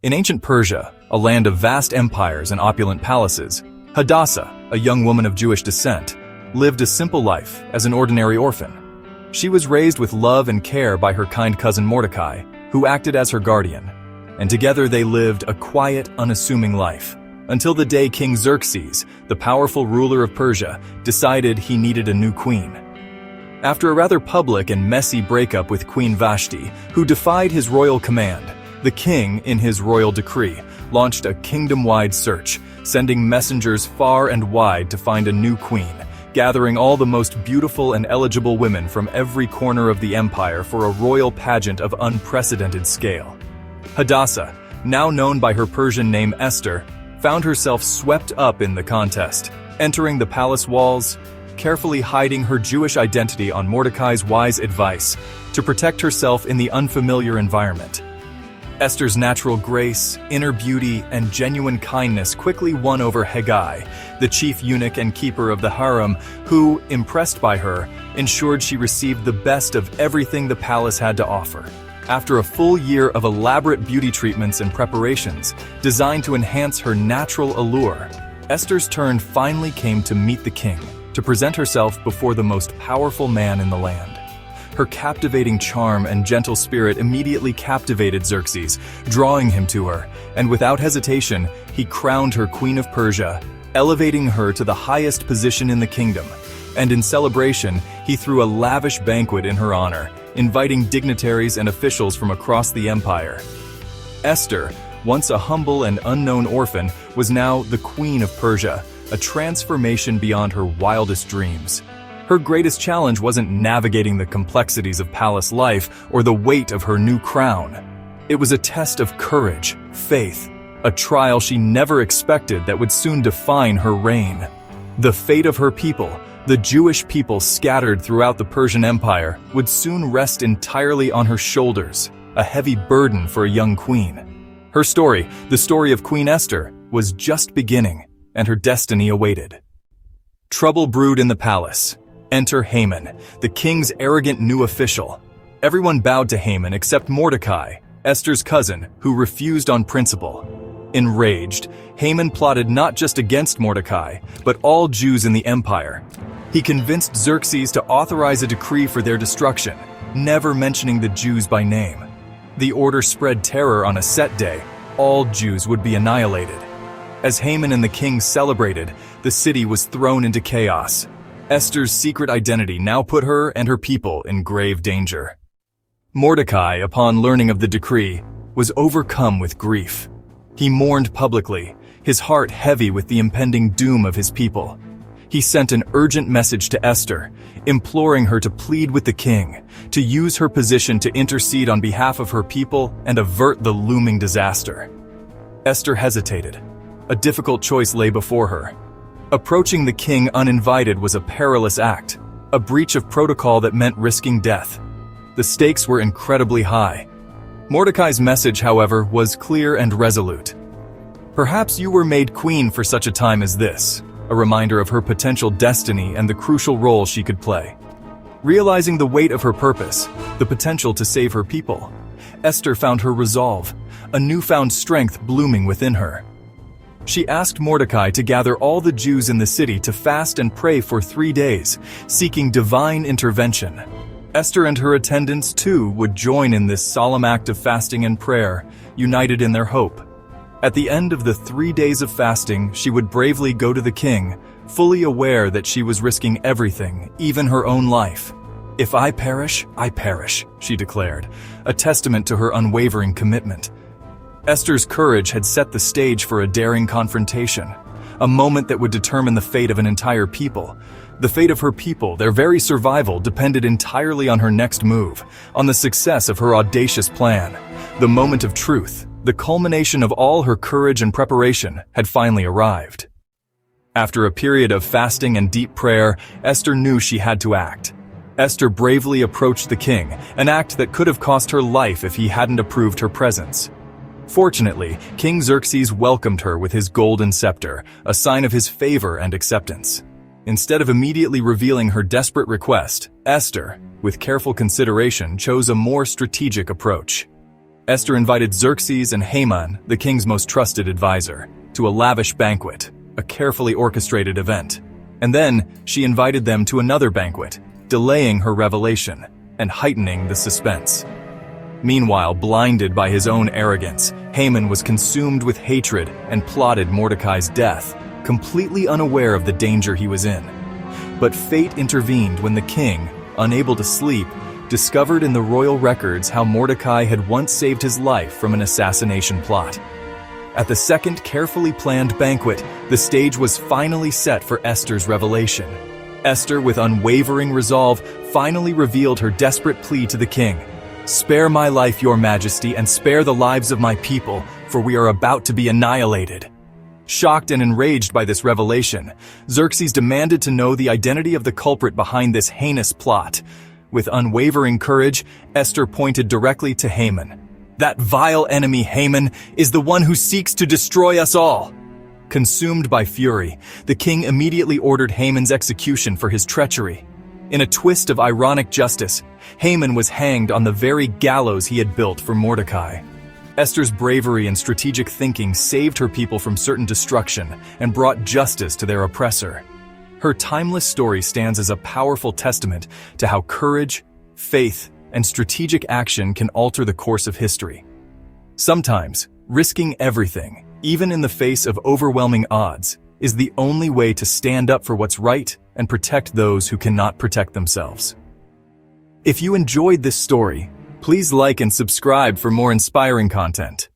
In ancient Persia, a land of vast empires and opulent palaces, Hadassah, a young woman of Jewish descent, lived a simple life as an ordinary orphan. She was raised with love and care by her kind cousin Mordecai, who acted as her guardian, and together they lived a quiet, unassuming life, until the day King Xerxes, the powerful ruler of Persia, decided he needed a new queen. After a rather public and messy breakup with Queen Vashti, who defied his royal command, the king, in his royal decree, launched a kingdom-wide search, sending messengers far and wide to find a new queen, gathering all the most beautiful and eligible women from every corner of the empire for a royal pageant of unprecedented scale. Hadassah, now known by her Persian name Esther, found herself swept up in the contest, entering the palace walls, carefully hiding her Jewish identity on Mordecai's wise advice to protect herself in the unfamiliar environment. Esther's natural grace, inner beauty, and genuine kindness quickly won over Hegai, the chief eunuch and keeper of the harem, who, impressed by her, ensured she received the best of everything the palace had to offer. After a full year of elaborate beauty treatments and preparations designed to enhance her natural allure, Esther's turn finally came to meet the king, to present herself before the most powerful man in the land. Her captivating charm and gentle spirit immediately captivated Xerxes, drawing him to her, and without hesitation, he crowned her Queen of Persia, elevating her to the highest position in the kingdom. And in celebration, he threw a lavish banquet in her honor, inviting dignitaries and officials from across the empire. Esther, once a humble and unknown orphan, was now the Queen of Persia, a transformation beyond her wildest dreams. Her greatest challenge wasn't navigating the complexities of palace life or the weight of her new crown. It was a test of courage, faith, a trial she never expected that would soon define her reign. The fate of her people, the Jewish people scattered throughout the Persian Empire, would soon rest entirely on her shoulders, a heavy burden for a young queen. Her story, the story of Queen Esther, was just beginning, and her destiny awaited. Trouble brewed in the palace. Enter Haman, the king's arrogant new official. Everyone bowed to Haman except Mordecai, Esther's cousin, who refused on principle. Enraged, Haman plotted not just against Mordecai, but all Jews in the empire. He convinced Xerxes to authorize a decree for their destruction, never mentioning the Jews by name. The order spread terror on a set day. All Jews would be annihilated. As Haman and the king celebrated, the city was thrown into chaos. Esther's secret identity now put her and her people in grave danger. Mordecai, upon learning of the decree, was overcome with grief. He mourned publicly, his heart heavy with the impending doom of his people. He sent an urgent message to Esther, imploring her to plead with the king, to use her position to intercede on behalf of her people and avert the looming disaster. Esther hesitated. A difficult choice lay before her. Approaching the king uninvited was a perilous act, a breach of protocol that meant risking death. The stakes were incredibly high. Mordecai's message, however, was clear and resolute. Perhaps you were made queen for such a time as this, a reminder of her potential destiny and the crucial role she could play. Realizing the weight of her purpose, the potential to save her people, Esther found her resolve, a newfound strength blooming within her. She asked Mordecai to gather all the Jews in the city to fast and pray for 3 days, seeking divine intervention. Esther and her attendants, too, would join in this solemn act of fasting and prayer, united in their hope. At the end of the 3 days of fasting, she would bravely go to the king, fully aware that she was risking everything, even her own life. "If I perish, she declared, a testament to her unwavering commitment. Esther's courage had set the stage for a daring confrontation, a moment that would determine the fate of an entire people. The fate of her people, their very survival, depended entirely on her next move, on the success of her audacious plan. The moment of truth, the culmination of all her courage and preparation, had finally arrived. After a period of fasting and deep prayer, Esther knew she had to act. Esther bravely approached the king, an act that could have cost her life if he hadn't approved her presence. Fortunately, King Xerxes welcomed her with his golden scepter, a sign of his favor and acceptance. Instead of immediately revealing her desperate request, Esther, with careful consideration, chose a more strategic approach. Esther invited Xerxes and Haman, the king's most trusted advisor, to a lavish banquet, a carefully orchestrated event. And then she invited them to another banquet, delaying her revelation and heightening the suspense. Meanwhile, blinded by his own arrogance, Haman was consumed with hatred and plotted Mordecai's death, completely unaware of the danger he was in. But fate intervened when the king, unable to sleep, discovered in the royal records how Mordecai had once saved his life from an assassination plot. At the second carefully planned banquet, the stage was finally set for Esther's revelation. Esther, with unwavering resolve, finally revealed her desperate plea to the king. "Spare my life, your majesty, and spare the lives of my people, for we are about to be annihilated." Shocked and enraged by this revelation, Xerxes demanded to know the identity of the culprit behind this heinous plot. With unwavering courage, Esther pointed directly to Haman. "That vile enemy Haman is the one who seeks to destroy us all." Consumed by fury, the king immediately ordered Haman's execution for his treachery. In a twist of ironic justice, Haman was hanged on the very gallows he had built for Mordecai. Esther's bravery and strategic thinking saved her people from certain destruction and brought justice to their oppressor. Her timeless story stands as a powerful testament to how courage, faith, and strategic action can alter the course of history. Sometimes, risking everything, even in the face of overwhelming odds, is the only way to stand up for what's right and protect those who cannot protect themselves. If you enjoyed this story, please like and subscribe for more inspiring content.